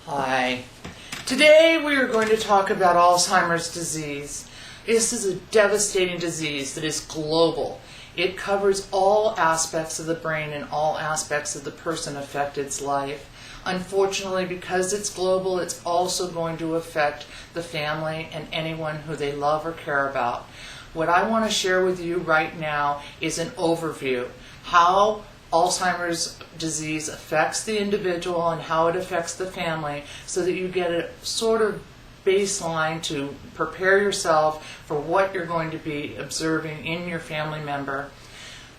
Hi. Today we are going to talk about Alzheimer's disease. This is a devastating disease that is global. It covers all aspects of the brain and all aspects of the person affected's life. Unfortunately, because it's global, it's also going to affect the family and anyone who they love or care about. What I want to share with you right now is an overview. How Alzheimer's disease affects the individual and how it affects the family, so that you get a sort of baseline to prepare yourself for what you're going to be observing in your family member.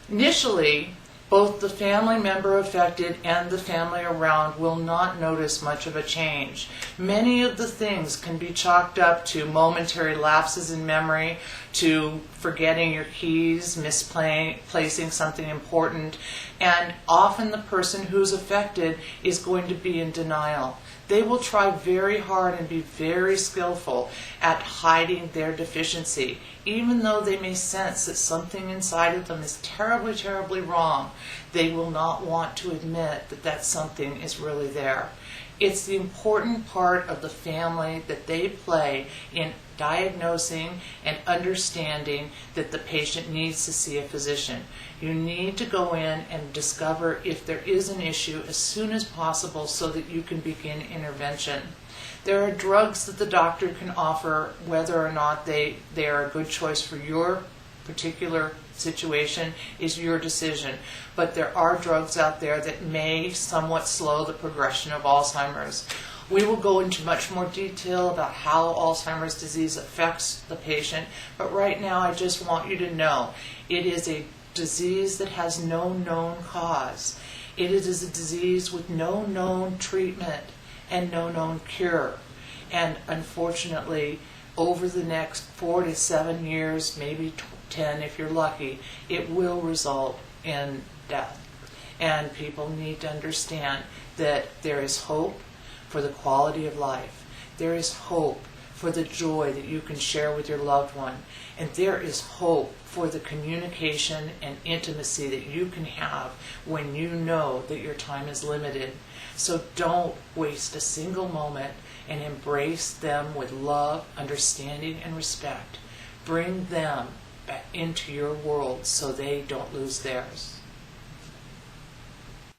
Initially, both the family member affected and the family around will not notice much of a change. Many of the things can be chalked up to momentary lapses in memory, to forgetting your keys, misplacing something important, and often the person who's affected is going to be in denial. They will try very hard and be very skillful at hiding their deficiency, even though they may sense that something inside of them is terribly, terribly wrong. They will not want to admit that that something is really there. It's the important part of the family that they play in diagnosing and understanding that the patient needs to see a physician. You need to go in and discover if there is an issue as soon as possible so that you can begin intervention. There are drugs that the doctor can offer. Whether or not they are a good choice for your particular situation is your decision. But there are drugs out there that may somewhat slow the progression of Alzheimer's. We will go into much more detail about how Alzheimer's disease affects the patient, but right now I just want you to know it is a disease that has no known cause. It is a disease with no known treatment and no known cure. And unfortunately, over the next 4 to 7 years, maybe 10 if you're lucky, it will result in death. And people need to understand that there is hope for the quality of life. There is hope for the joy that you can share with your loved one. And there is hope for the communication and intimacy that you can have when you know that your time is limited. So don't waste a single moment, and embrace them with love, understanding, and respect. Bring them back into your world so they don't lose theirs.